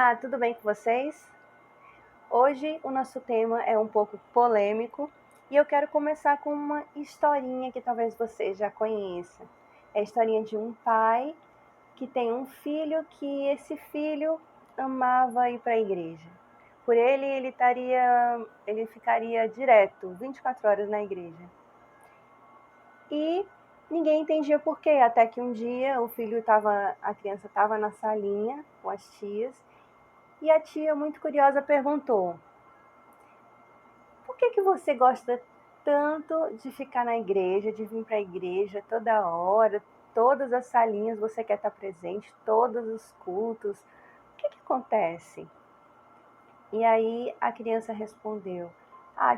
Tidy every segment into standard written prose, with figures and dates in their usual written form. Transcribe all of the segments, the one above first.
Olá, tudo bem com vocês? Hoje o nosso tema é um pouco polêmico e eu quero começar com uma historinha que talvez você já conheça. É a historinha de um pai que tem um filho que esse filho amava ir para a igreja. Por ele ficaria direto 24 horas na igreja. E ninguém entendia por quê, até que um dia a criança estava na salinha com as tias. E a tia, muito curiosa, perguntou: por que você gosta tanto de ficar na igreja, de vir para a igreja toda hora, todas as salinhas você quer estar presente, todos os cultos? O que acontece? E aí a criança respondeu: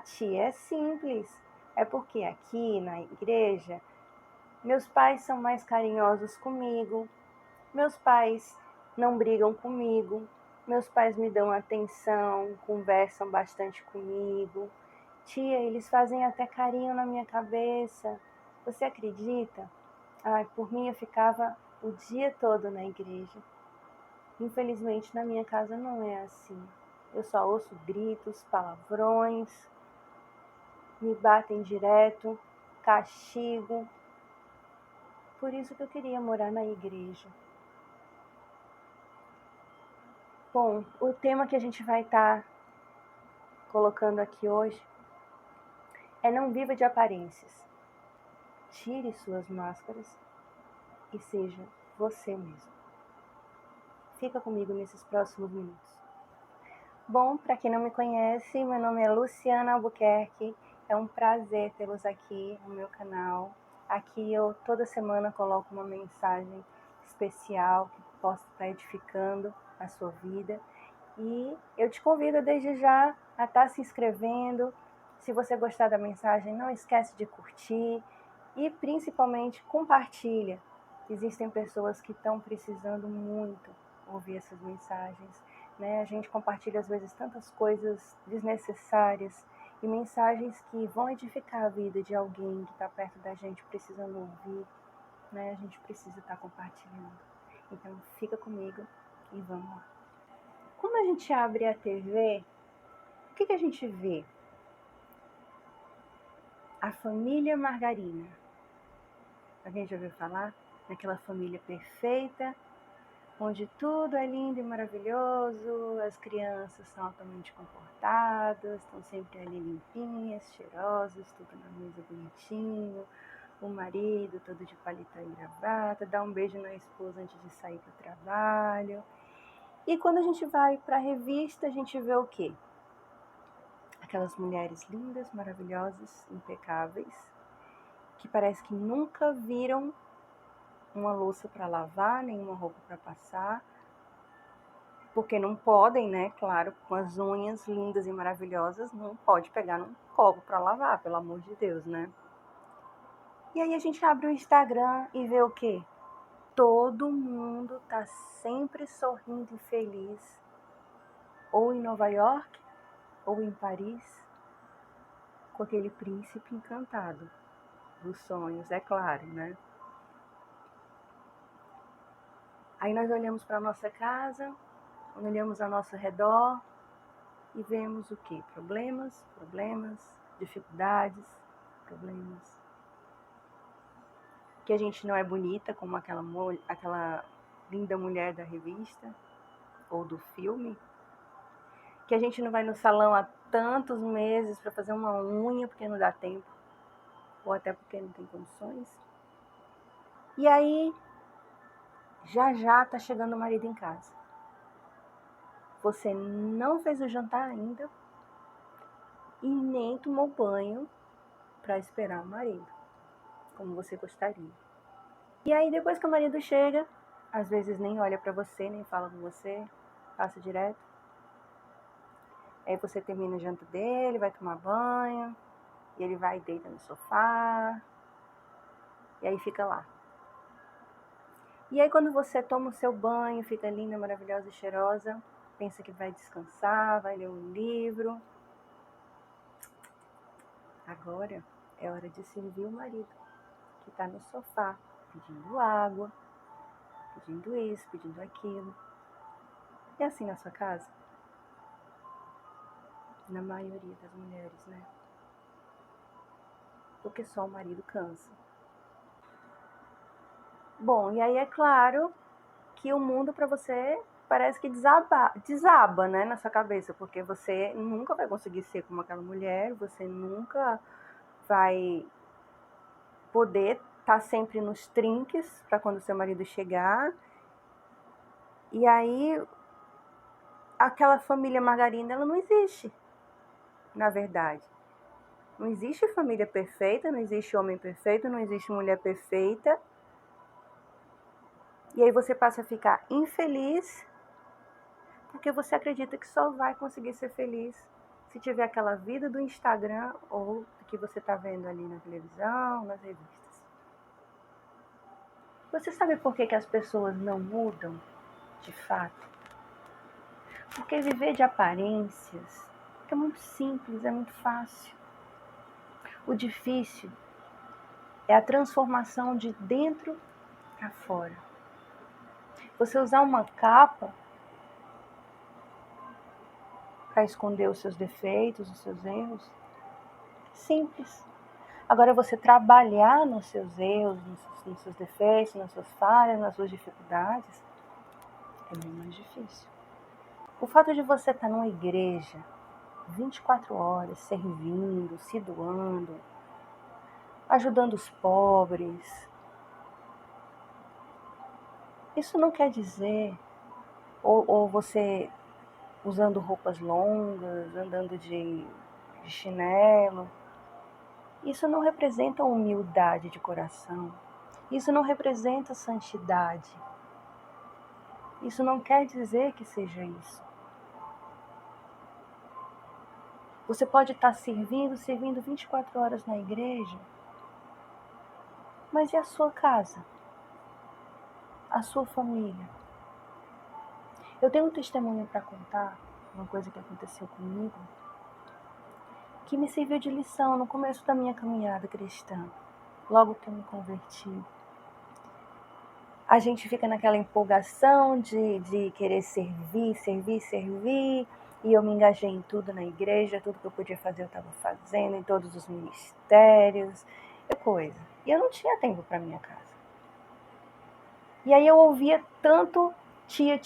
tia, é simples. É porque aqui na igreja meus pais são mais carinhosos comigo, meus pais não brigam comigo, meus pais me dão atenção, conversam bastante comigo. Tia, eles fazem até carinho na minha cabeça. Você acredita? Ai, por mim eu ficava o dia todo na igreja. Infelizmente na minha casa não é assim. Eu só ouço gritos, palavrões, me batem direto, castigo. Por isso que eu queria morar na igreja. Bom, o tema que a gente vai estar colocando aqui hoje é: não viva de aparências. Tire suas máscaras e seja você mesmo. Fica comigo nesses próximos minutos. Bom, para quem não me conhece, meu nome é Luciana Albuquerque. É um prazer tê-los aqui no meu canal. Aqui eu toda semana coloco uma mensagem especial que possa estar edificando a sua vida. E eu te convido desde já a estar se inscrevendo. Se você gostar da mensagem, não esquece de curtir e principalmente compartilha. Existem pessoas que estão precisando muito ouvir essas mensagens, né? A gente compartilha às vezes tantas coisas desnecessárias e mensagens que vão edificar a vida de alguém que está perto da gente precisando ouvir, né? A gente precisa estar compartilhando. Então fica comigo e vamos lá. Quando a gente abre a TV, o que a gente vê? A família Margarina. Alguém já ouviu falar? Naquela família perfeita, onde tudo é lindo e maravilhoso, as crianças são altamente comportadas, estão sempre ali limpinhas, cheirosas, tudo na mesa bonitinho, o marido todo de paletó e gravata, dá um beijo na esposa antes de sair para o trabalho. E quando a gente vai para a revista, a gente vê o quê? Aquelas mulheres lindas, maravilhosas, impecáveis, que parece que nunca viram uma louça para lavar, nenhuma roupa para passar, porque não podem, né? Claro, com as unhas lindas e maravilhosas, não pode pegar num copo para lavar, pelo amor de Deus, né? E aí a gente abre o Instagram e vê o quê? Todo mundo tá sempre sorrindo e feliz, ou em Nova York, ou em Paris, com aquele príncipe encantado dos sonhos, é claro, né? Aí nós olhamos para a nossa casa, olhamos ao nosso redor e vemos o quê? Problemas, dificuldades, problemas. Que a gente não é bonita como aquela linda mulher da revista ou do filme. Que a gente não vai no salão há tantos meses para fazer uma unha porque não dá tempo, ou até porque não tem condições. E aí, já tá chegando o marido em casa. Você não fez o jantar ainda e nem tomou banho para esperar o marido, como você gostaria. E aí, depois que o marido chega, às vezes nem olha para você, nem fala com você, passa direto. Aí você termina o jantar dele, vai tomar banho, e ele vai e deita no sofá, e aí fica lá. E aí quando você toma o seu banho, fica linda, maravilhosa e cheirosa, pensa que vai descansar, vai ler um livro. Agora é hora de servir o marido, que está no sofá, pedindo água, pedindo isso, pedindo aquilo. É assim na sua casa? Na maioria das mulheres, né? Porque só o marido cansa. Bom, e aí é claro que o mundo para você parece que desaba, né, na sua cabeça, porque você nunca vai conseguir ser como aquela mulher, você nunca vai poder estar sempre nos trinques para quando seu marido chegar. E aí aquela família margarina, ela não existe, na verdade. Não existe família perfeita, não existe homem perfeito, não existe mulher perfeita. E aí você passa a ficar infeliz porque você acredita que só vai conseguir ser feliz se tiver aquela vida do Instagram ou do que você está vendo ali na televisão, nas revistas. Você sabe por que as pessoas não mudam de fato? Porque viver de aparências é muito simples, é muito fácil. O difícil é a transformação de dentro para fora. Você usar uma capa para esconder os seus defeitos, os seus erros, simples. Agora, você trabalhar nos seus erros, nos seus defeitos, nas suas falhas, nas suas dificuldades, é bem mais difícil. O fato de você estar numa igreja 24 horas, servindo, se doando, ajudando os pobres, isso não quer dizer, ou você usando roupas longas, andando de chinelo, isso não representa humildade de coração. Isso não representa santidade. Isso não quer dizer que seja isso. Você pode estar servindo 24 horas na igreja, mas e a sua casa? A sua família? Eu tenho um testemunho para contar, uma coisa que aconteceu comigo, que me serviu de lição no começo da minha caminhada cristã, logo que eu me converti. A gente fica naquela empolgação de querer servir, e eu me engajei em tudo na igreja, tudo que eu podia fazer eu estava fazendo, em todos os ministérios, coisa. E eu não tinha tempo para minha casa. E aí eu ouvia tanto tia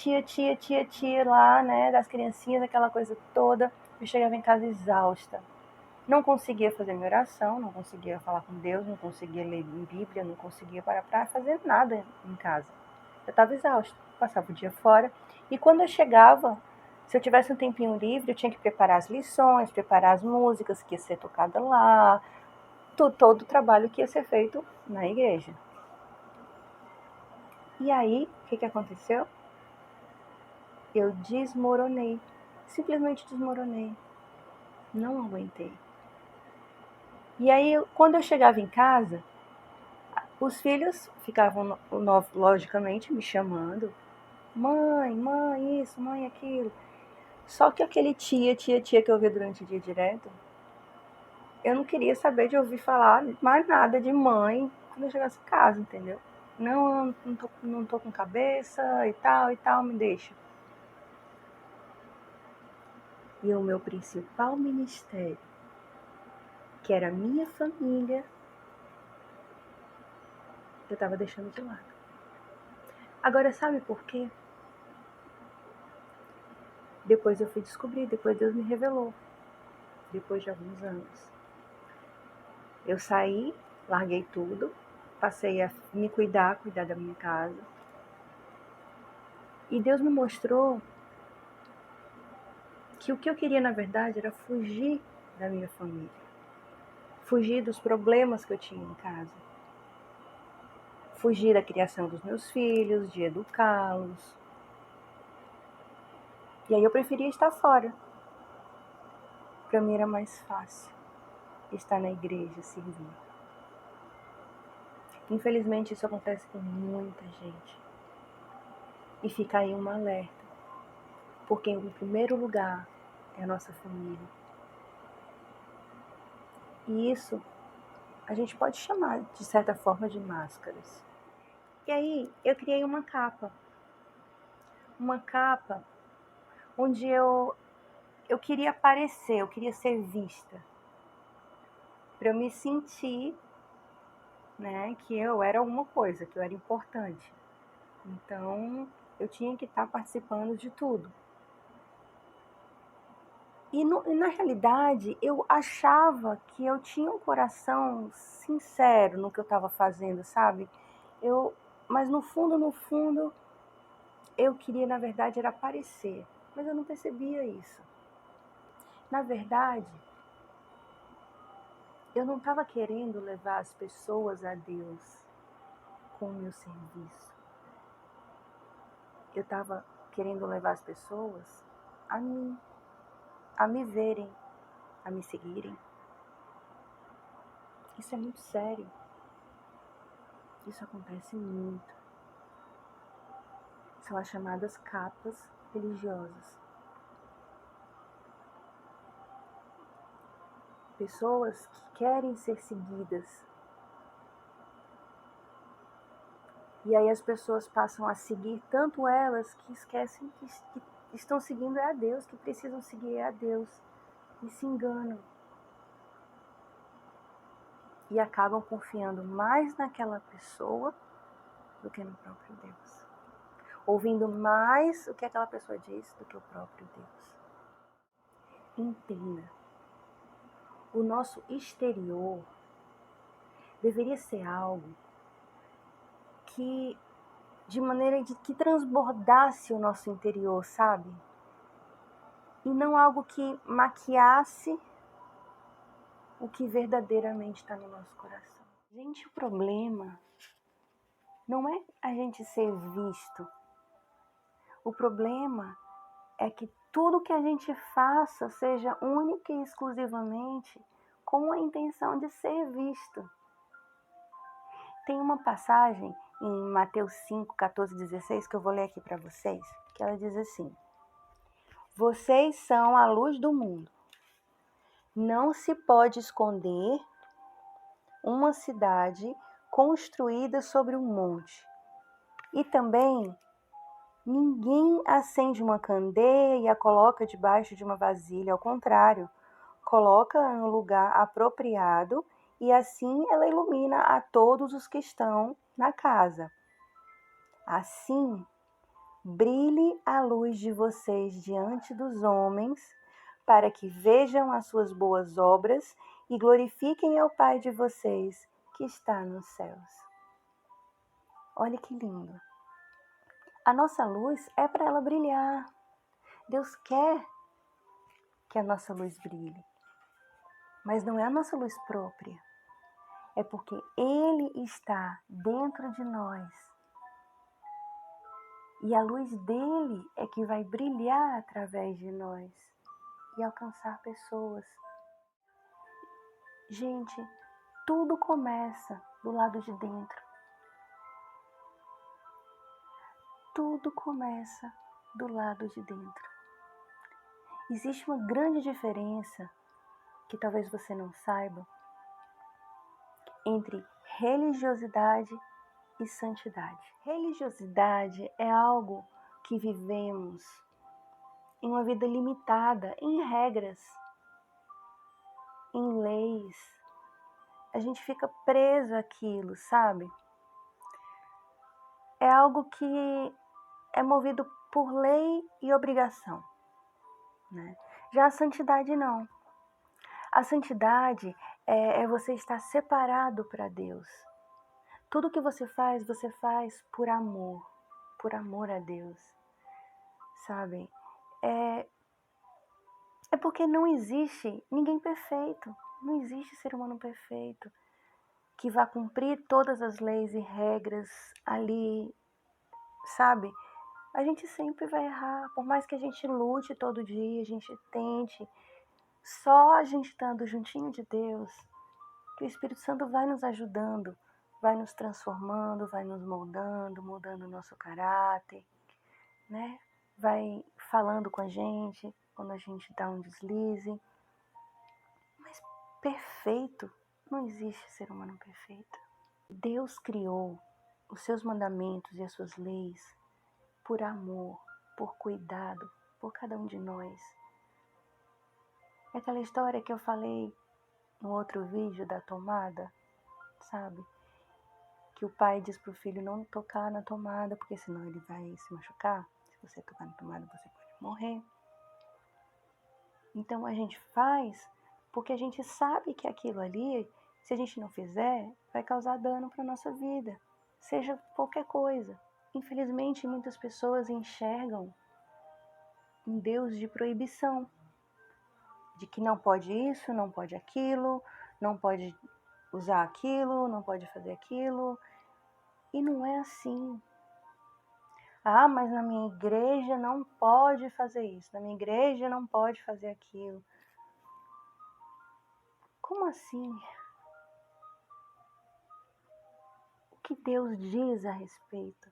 lá, né, das criancinhas, aquela coisa toda. Eu chegava em casa exausta. Não conseguia fazer minha oração, não conseguia falar com Deus, não conseguia ler Bíblia, não conseguia parar para fazer nada em casa. Eu estava exausta, passava o dia fora. E quando eu chegava, se eu tivesse um tempinho livre, eu tinha que preparar as lições, preparar as músicas que ia ser tocada lá, todo o trabalho que ia ser feito na igreja. E aí, o que aconteceu? Eu desmoronei, simplesmente desmoronei. Não aguentei. E aí, quando eu chegava em casa, os filhos ficavam, logicamente, me chamando. Mãe, isso, mãe, aquilo. Só que aquele tia que eu ouvia durante o dia direto, eu não queria saber de ouvir falar mais nada de mãe quando eu chegasse em casa, entendeu? Não, não tô com cabeça e tal, me deixa. E o meu principal ministério, que era a minha família, eu estava deixando de lado. Agora, sabe por quê? Depois eu fui descobrir, depois Deus me revelou. Depois de alguns anos. Eu saí, larguei tudo, passei a me cuidar da minha casa. E Deus me mostrou que o que eu queria, na verdade, era fugir da minha família. Fugir dos problemas que eu tinha em casa. Fugir da criação dos meus filhos, de educá-los. E aí eu preferia estar fora. Para mim era mais fácil estar na igreja, servir. Infelizmente isso acontece com muita gente. E fica aí um alerta. Porque em primeiro lugar é a nossa família. E isso a gente pode chamar, de certa forma, de máscaras. E aí eu criei uma capa. Uma capa onde eu queria aparecer, eu queria ser vista, para eu me sentir, né, que eu era alguma coisa, que eu era importante. Então, eu tinha que estar participando de tudo. E na realidade, eu achava que eu tinha um coração sincero no que eu estava fazendo, sabe? Mas no fundo, eu queria, na verdade, era aparecer. Mas eu não percebia isso. Na verdade, eu não estava querendo levar as pessoas a Deus com o meu serviço. Eu estava querendo levar as pessoas a mim, a me verem, a me seguirem. Isso é muito sério. Isso acontece muito. São as chamadas capas religiosas. Pessoas que querem ser seguidas. E aí as pessoas passam a seguir tanto elas que esquecem que estão seguindo é a Deus, que precisam seguir é a Deus. E se enganam. E acabam confiando mais naquela pessoa do que no próprio Deus. Ouvindo mais o que aquela pessoa diz do que o próprio Deus. Entenda. O nosso exterior deveria ser algo que, de maneira de que transbordasse o nosso interior, sabe? E não algo que maquiasse o que verdadeiramente está no nosso coração. Gente, o problema não é a gente ser visto. O problema é que tudo que a gente faça seja única e exclusivamente com a intenção de ser visto. Tem uma passagem em Mateus 5, 14, 16 que eu vou ler aqui para vocês, que ela diz assim: vocês são a luz do mundo. Não se pode esconder uma cidade construída sobre um monte. E também ninguém acende uma candeia e a coloca debaixo de uma vasilha. Ao contrário, coloca no lugar apropriado e assim ela ilumina a todos os que estão na casa. Assim, brilhe a luz de vocês diante dos homens, para que vejam as suas boas obras e glorifiquem ao Pai de vocês que está nos céus. Olha que lindo. A nossa luz é para ela brilhar. Deus quer que a nossa luz brilhe. Mas não é a nossa luz própria. É porque Ele está dentro de nós. E a luz dele é que vai brilhar através de nós e alcançar pessoas. Gente, tudo começa do lado de dentro. Tudo começa do lado de dentro. Existe uma grande diferença, que talvez você não saiba, entre religiosidade e santidade. Religiosidade é algo que vivemos em uma vida limitada, em regras, em leis. A gente fica preso àquilo, sabe? É algo que é movido por lei e obrigação, né? Já a santidade não. A santidade é você estar separado para Deus. Tudo que você faz por amor a Deus, sabe? É porque não existe ninguém perfeito, não existe ser humano perfeito que vá cumprir todas as leis e regras ali, sabe? A gente sempre vai errar, por mais que a gente lute todo dia, a gente tente, só a gente estando juntinho de Deus, que o Espírito Santo vai nos ajudando, vai nos transformando, vai nos moldando, mudando o nosso caráter, né? Vai falando com a gente quando a gente dá um deslize. Mas perfeito, não existe ser humano perfeito. Deus criou os seus mandamentos e as suas leis por amor, por cuidado, por cada um de nós. É aquela história que eu falei no outro vídeo da tomada, sabe? Que o pai diz pro filho não tocar na tomada, porque senão ele vai se machucar. Se você tocar na tomada, você pode morrer. Então a gente faz porque a gente sabe que aquilo ali, se a gente não fizer, vai causar dano para nossa vida, seja qualquer coisa. Infelizmente, muitas pessoas enxergam um Deus de proibição, de que não pode isso, não pode aquilo, não pode usar aquilo, não pode fazer aquilo. E não é assim. Ah, mas na minha igreja não pode fazer isso, na minha igreja não pode fazer aquilo. Como assim? O que Deus diz a respeito?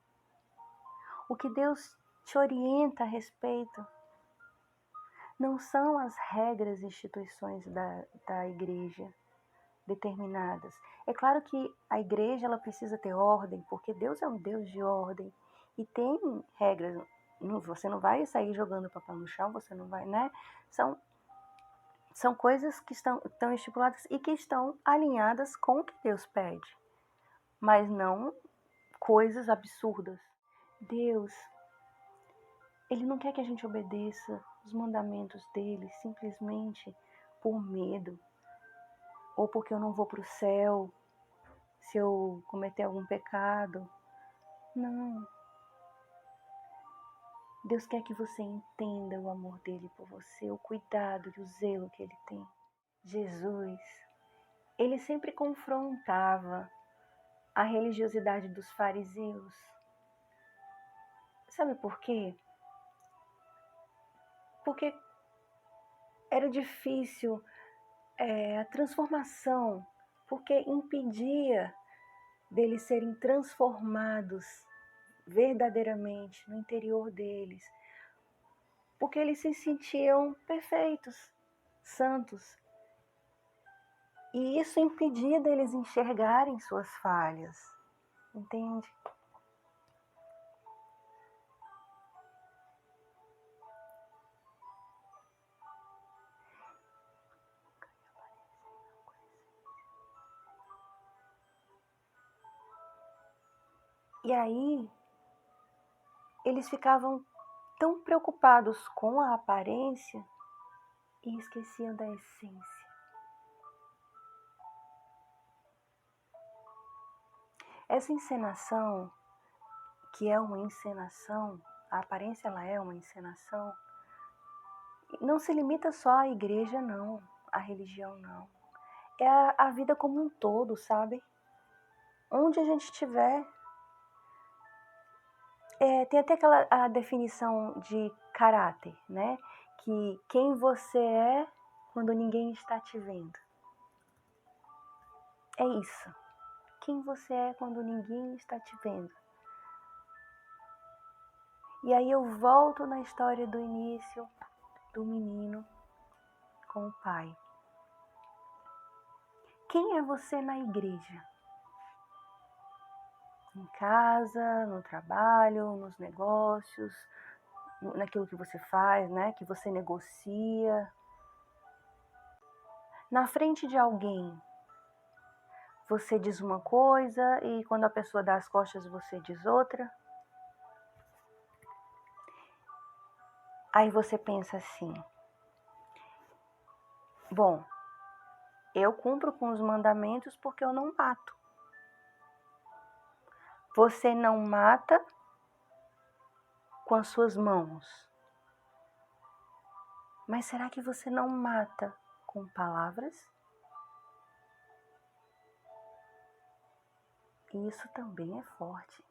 O que Deus te orienta a respeito? Não são as regras e instituições da igreja determinadas. É claro que a igreja ela precisa ter ordem, porque Deus é um Deus de ordem. E tem regras. Você não vai sair jogando papel no chão, você não vai, né? São coisas que estão estipuladas e que estão alinhadas com o que Deus pede. Mas não coisas absurdas. Deus, Ele não quer que a gente obedeça os mandamentos dele simplesmente por medo. Ou porque eu não vou para o céu se eu cometer algum pecado. Não. Deus quer que você entenda o amor dele por você, o cuidado e o zelo que ele tem. Jesus, ele sempre confrontava a religiosidade dos fariseus. Sabe por quê? Porque era difícil a transformação, porque impedia deles serem transformados verdadeiramente no interior deles, porque eles se sentiam perfeitos, santos, e isso impedia deles enxergarem suas falhas, entende? E aí, eles ficavam tão preocupados com a aparência e esqueciam da essência. Essa encenação, que é uma encenação, a aparência ela é uma encenação, não se limita só à igreja não, à religião não. É a vida como um todo, sabe? Onde a gente estiver. Tem até a definição de caráter, né? Que quem você é quando ninguém está te vendo. É isso. Quem você é quando ninguém está te vendo. E aí eu volto na história do início do menino com o pai. Quem é você na igreja? Em casa, no trabalho, nos negócios, naquilo que você faz, né? Que você negocia. Na frente de alguém, você diz uma coisa e quando a pessoa dá as costas você diz outra. Aí você pensa assim: bom, eu cumpro com os mandamentos porque eu não mato. Você não mata com as suas mãos. Mas será que você não mata com palavras? E isso também é forte.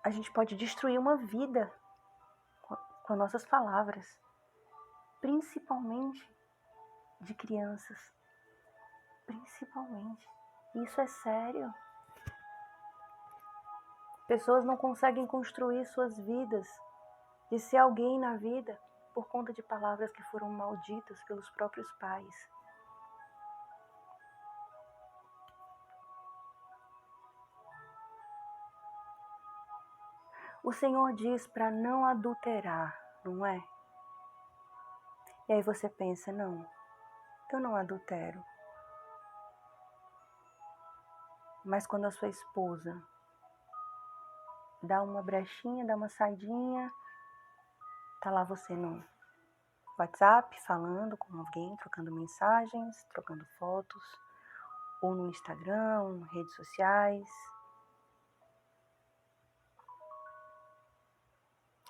A gente pode destruir uma vida com nossas palavras, principalmente de crianças. Principalmente. Isso é sério. Pessoas não conseguem construir suas vidas, de ser alguém na vida, por conta de palavras que foram malditas pelos próprios pais. O Senhor diz para não adulterar, não é? E aí você pensa, não, eu não adultero. Mas quando a sua esposa dá uma brechinha, dá uma saidinha, tá lá você no WhatsApp falando com alguém, trocando mensagens, trocando fotos, ou no Instagram, redes sociais.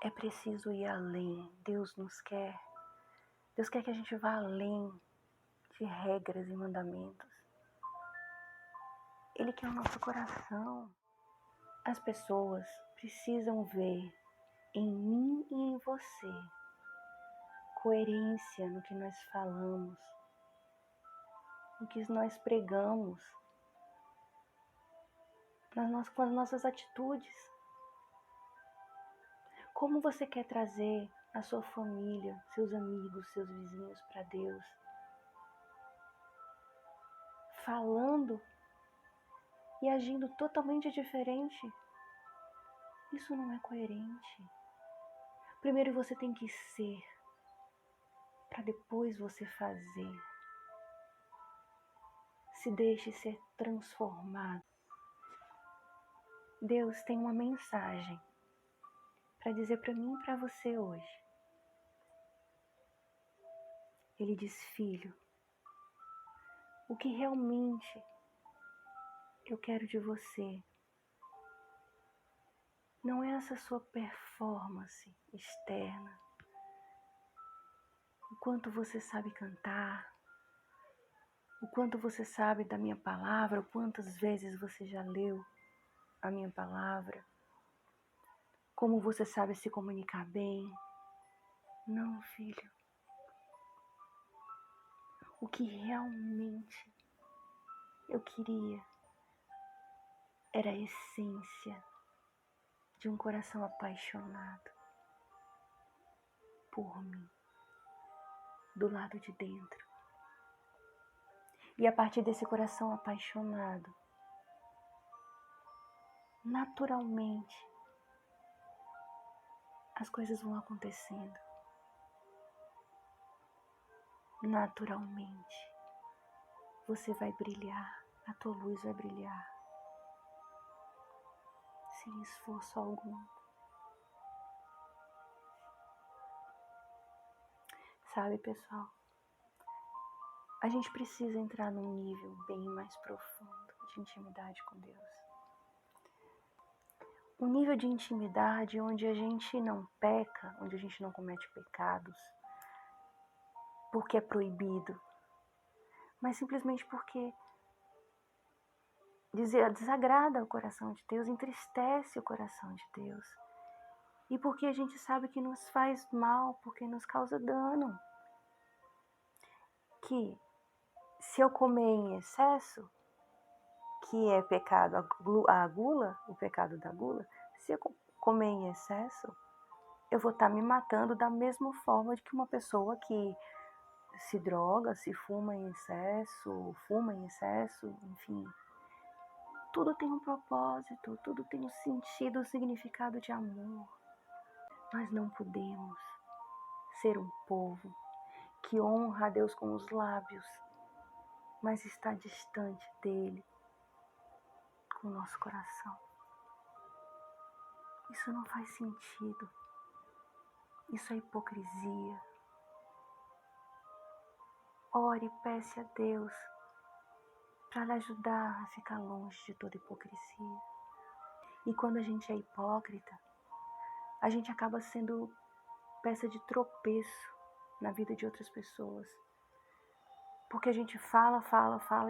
É preciso ir além. Deus quer que a gente vá além de regras e mandamentos. Ele quer o nosso coração. As pessoas precisam ver em mim e em você coerência no que nós falamos, no que nós pregamos, com as nossas atitudes. Como você quer trazer a sua família, seus amigos, seus vizinhos para Deus? Falando e agindo totalmente diferente? Isso não é coerente. Primeiro você tem que ser, para depois você fazer. Se deixe ser transformado. Deus tem uma mensagem para dizer para mim e para você hoje. Ele diz, filho, o que realmente eu quero de você não é essa sua performance externa, o quanto você sabe cantar, o quanto você sabe da minha palavra, o quantas vezes você já leu a minha palavra, como você sabe se comunicar bem. Não, filho. O que realmente eu queria era a essência de um coração apaixonado por mim, do lado de dentro. E a partir desse coração apaixonado, naturalmente, as coisas vão acontecendo. Naturalmente, você vai brilhar, a tua luz vai brilhar, sem esforço algum. Sabe, pessoal, a gente precisa entrar num nível bem mais profundo de intimidade com Deus. Um nível de intimidade onde a gente não peca, onde a gente não comete pecados, porque é proibido, mas simplesmente porque desagrada o coração de Deus, entristece o coração de Deus. E porque a gente sabe que nos faz mal, porque nos causa dano. Que se eu comer em excesso, que é pecado, a gula, o pecado da gula, se eu comer em excesso, eu vou estar me matando da mesma forma de que uma pessoa que se droga, se fuma em excesso, enfim. Tudo tem um propósito, tudo tem um sentido, um significado de amor. Nós não podemos ser um povo que honra a Deus com os lábios, mas está distante dele com o nosso coração. Isso não faz sentido. Isso é hipocrisia. Ore e peça a Deus para lhe ajudar a ficar longe de toda hipocrisia. E quando a gente é hipócrita, a gente acaba sendo peça de tropeço na vida de outras pessoas. Porque a gente fala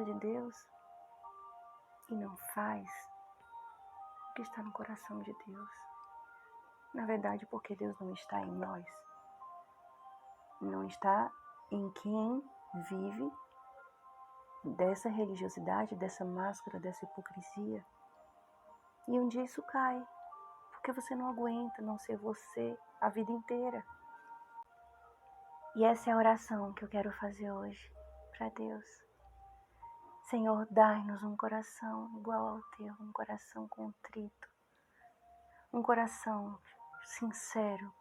de Deus e não faz o que está no coração de Deus. Na verdade, porque Deus não está em nós. Não está em quem vive dessa religiosidade, dessa máscara, dessa hipocrisia. E um dia isso cai, porque você não aguenta não ser você a vida inteira. E essa é a oração que eu quero fazer hoje para Deus. Senhor, dai-nos um coração igual ao teu, um coração contrito, um coração sincero,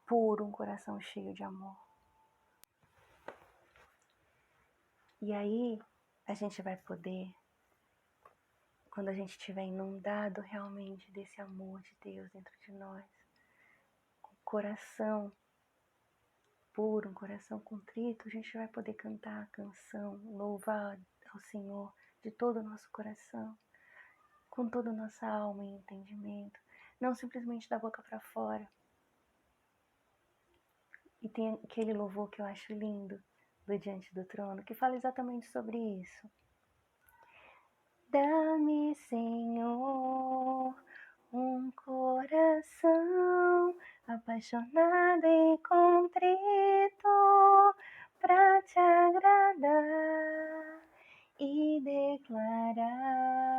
puro, um coração cheio de amor. E aí a gente vai poder, quando a gente estiver inundado realmente desse amor de Deus dentro de nós, com o coração puro, um coração contrito, a gente vai poder cantar a canção, louvar ao Senhor de todo o nosso coração, com toda a nossa alma e entendimento, não simplesmente da boca para fora. E tem aquele louvor que eu acho lindo, do Diante do Trono, que fala exatamente sobre isso. Dá-me, Senhor, um coração apaixonado e contrito pra te agradar e declarar